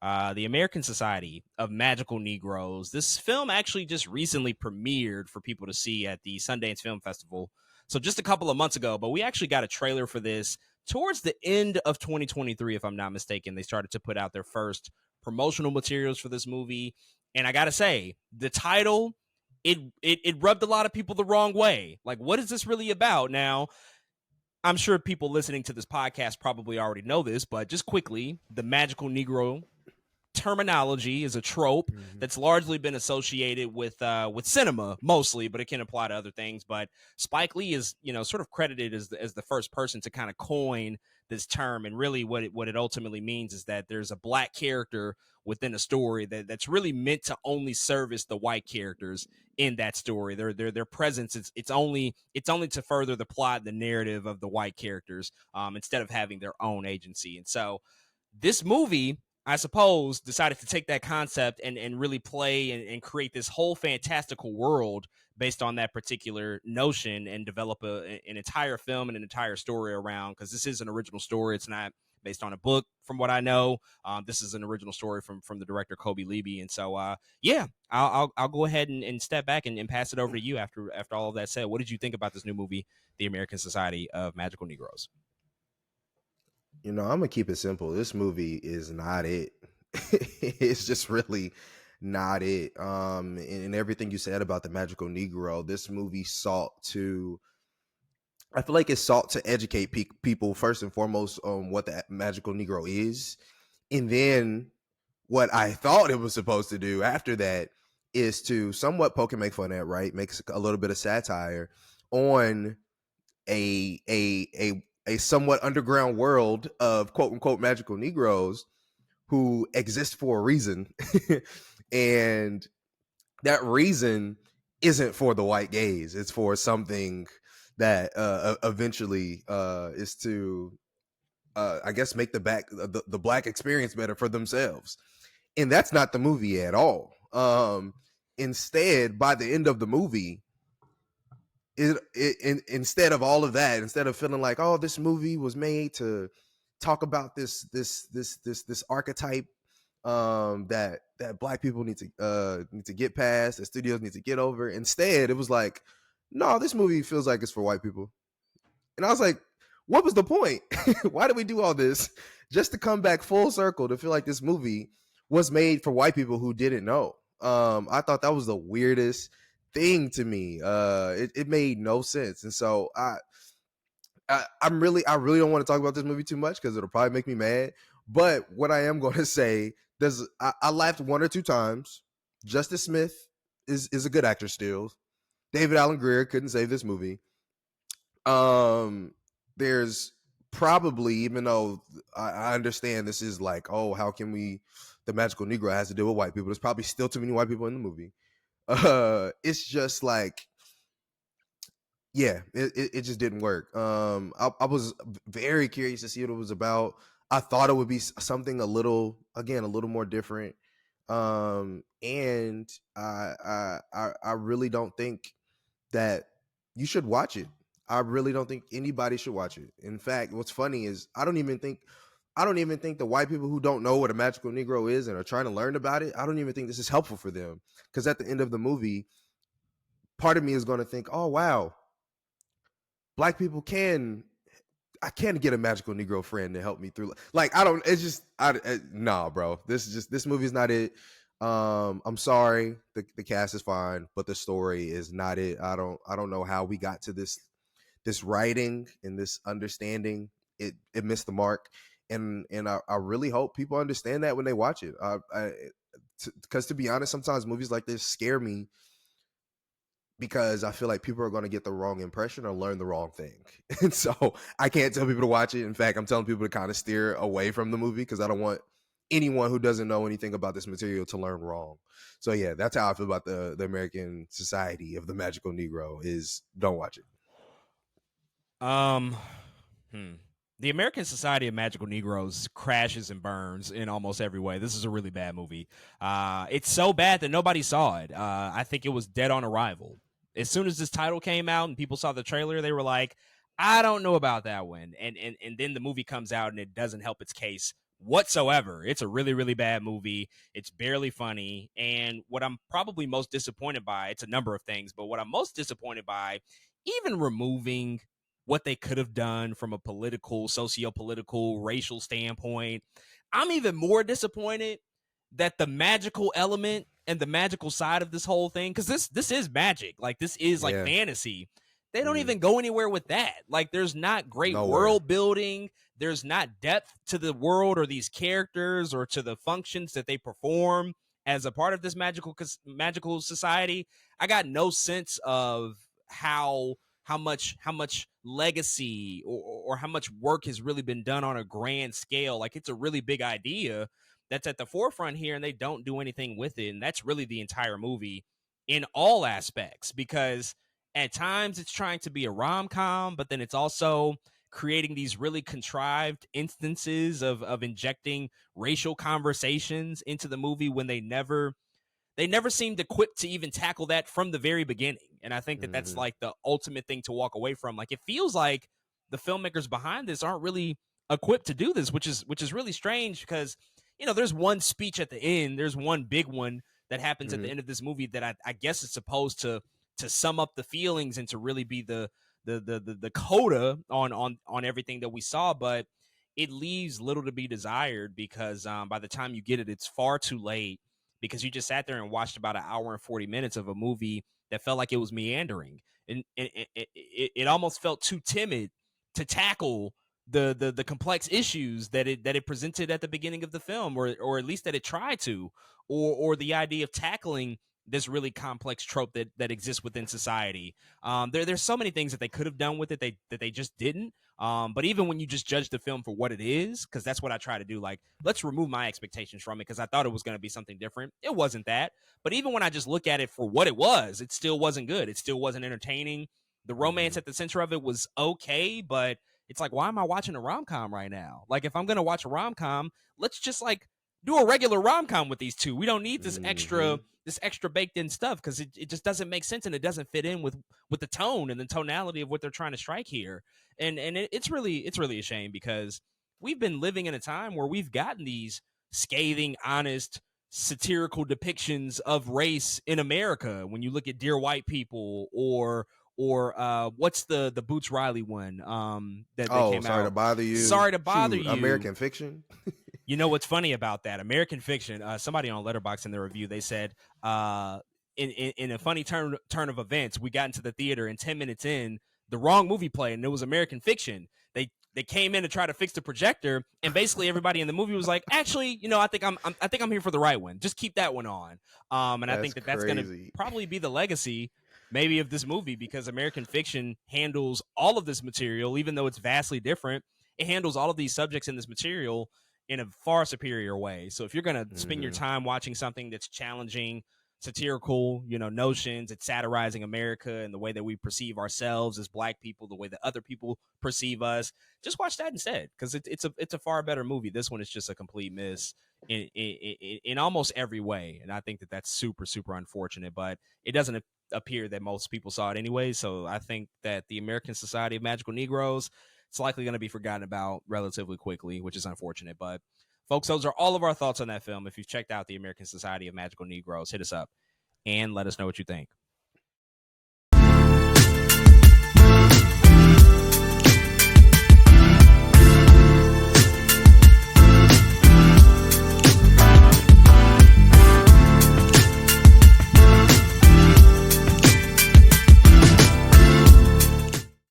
The American Society of Magical Negroes. This film actually just recently premiered for people to see at the Sundance Film Festival. So just a couple of months ago, but we actually got a trailer for this towards the end of 2023, if I'm not mistaken. They started to put out their first promotional materials for this movie. And I got to say, the title, it rubbed a lot of people the wrong way. Like, what is this really about? Now, I'm sure people listening to this podcast probably already know this, but just quickly, the magical Negro terminology is a trope that's largely been associated with cinema mostly, but it can apply to other things. But Spike Lee is, sort of credited as the first person to kind of coin this term, and really what it ultimately means is that there's a black character within a story that's really meant to only service the white characters in that story. Their presence, it's only to further the plot, the narrative of the white characters, instead of having their own agency. And so this movie, I suppose, decided to take that concept and really play and create this whole fantastical world based on that particular notion and develop an entire film and an entire story around, because this is an original story. It's not based on a book, from what I know. This is an original story from the director Kobe Levy. And so, I'll go ahead and step back and pass it over to you after all of that said. What did you think about this new movie, The American Society of Magical Negroes? I'm gonna keep it simple. This movie is not it. It's just really not it. And everything you said about the magical Negro, this movie I feel like it sought to educate people first and foremost on what the magical Negro is, and then what I thought it was supposed to do after that is to somewhat poke and make fun at, right? Makes a little bit of satire on a somewhat underground world of quote unquote magical Negroes who exist for a reason. And that reason isn't for the white gaze. It's for something that eventually is to, I guess, make the black experience better for themselves. And that's not the movie at all. Instead, by the end of the movie, instead of all of that, instead of feeling like, oh, this movie was made to talk about this archetype that black people need to get past, that studios need to get over, instead it was like, no, this movie feels like it's for white people. And I was like, what was the point? Why did we do all this just to come back full circle to feel like this movie was made for white people who didn't know? I thought that was the weirdest thing to me. It made no sense. And so I really don't want to talk about this movie too much because it'll probably make me mad. But what I am going to say, I laughed one or two times. Justice Smith is a good actor still. David Alan Grier couldn't save this movie. There's probably, even though I understand this is like, oh, how can the magical Negro has to deal with white people, there's probably still too many white people in the movie. It's just like, yeah, it just didn't work. I was very curious to see what it was about. I thought it would be something a little more different. And I really don't think that you should watch it. I really don't think anybody should watch it. In fact, what's funny is I don't even think the white people who don't know what a magical Negro is and are trying to learn about it, I don't even think this is helpful for them. Because at the end of the movie, part of me is going to think, oh, wow, black people I can get a magical Negro friend to help me through. Like, nah, bro. This movie's not it. I'm sorry. The cast is fine, but the story is not it. I don't know how we got to this writing and this understanding. It missed the mark. And I really hope people understand that when they watch it. Because to be honest, sometimes movies like this scare me because I feel like people are going to get the wrong impression or learn the wrong thing. And so I can't tell people to watch it. In fact, I'm telling people to kind of steer away from the movie because I don't want anyone who doesn't know anything about this material to learn wrong. So yeah, that's how I feel about the American Society of the Magical Negro. Is don't watch it. The American Society of Magical Negroes crashes and burns in almost every way. This is a really bad movie. It's so bad that nobody saw it. I think it was dead on arrival. As soon as this title came out and people saw the trailer, they were like, I don't know about that one. And then the movie comes out and it doesn't help its case whatsoever. It's a really, really bad movie. It's barely funny. And what I'm probably most disappointed by, it's a number of things, but what I'm most disappointed by, even removing what they could have done from a political, socio-political, racial standpoint, I'm even more disappointed that the magical element and the magical side of this whole thing, because this is magic, like this is like Yeah. fantasy. They don't Mm. even go anywhere with that. Like there's not great Nowhere. world building. There's not depth to the world or these characters or to the functions that they perform as a part of this magical society. I got no sense of how much legacy or how much work has really been done on a grand scale. Like it's a really big idea that's at the forefront here, and they don't do anything with it. And that's really the entire movie in all aspects, because at times it's trying to be a rom-com, but then it's also creating these really contrived instances of injecting racial conversations into the movie when they never seemed equipped to even tackle that from the very beginning. And I think that that's Mm-hmm. like the ultimate thing to walk away from. Like it feels like the filmmakers behind this aren't really equipped to do this, which is really strange, because there's one speech at the end, there's one big one that happens at the Mm-hmm. end of this movie that I guess is supposed to sum up the feelings and to really be the coda on everything that we saw, but it leaves little to be desired, because by the time you get it, it's far too late, because you just sat there and watched about an hour and 40 minutes of a movie that felt like it was meandering, and it almost felt too timid to tackle the complex issues that it presented at the beginning of the film, or at least that it tried to, or the idea of tackling this really complex trope that exists within society. There's so many things that they could have done with it that they just didn't. But even when you just judge the film for what it is, because that's what I try to do, like let's remove my expectations from it, because I thought it was going to be something different. It wasn't that. But even when I just look at it for what it still wasn't good. It still wasn't entertaining. The Mm-hmm. romance at the center of it was okay, but it's like, why am I watching a rom com right now? Like, if I'm gonna watch a rom com, let's just like do a regular rom com with these two. We don't need Mm-hmm. this extra baked in stuff, because it just doesn't make sense, and it doesn't fit in with the tone and the tonality of what they're trying to strike here. And it's really a shame, because we've been living in a time where we've gotten these scathing, honest, satirical depictions of race in America. When you look at Dear White People, or what's the Boots Riley one that Oh, came sorry to out? bother you. Sorry to bother Shoot, you. American Fiction. You know what's funny about that? American Fiction. Somebody on Letterboxd in their review, they said, in a funny turn of events, we got into the theater, and 10 minutes in, the wrong movie played, and it was American Fiction. They came in to try to fix the projector, and basically everybody in the movie was like, actually, I think I'm here for the right one. Just keep that one on. And I That's think that that's going to crazy. probably be the legacy maybe of this movie, because American Fiction handles all of this material, even though it's vastly different. It handles all of these subjects in this material in a far superior way. So if you're going to spend your Mm-hmm. time watching something that's challenging satirical, notions, it's satirizing America and the way that we perceive ourselves as Black people, the way that other people perceive us, just watch that instead, because it's a far better movie. This one is just a complete miss in almost every way, and I think that that's super, super unfortunate. But it doesn't appear that most people saw it anyway. So I think that the American Society of Magical Negroes, it's likely going to be forgotten about relatively quickly, which is unfortunate. But folks, those are all of our thoughts on that film. If you've checked out the American Society of Magical Negroes, hit us up and let us know what you think.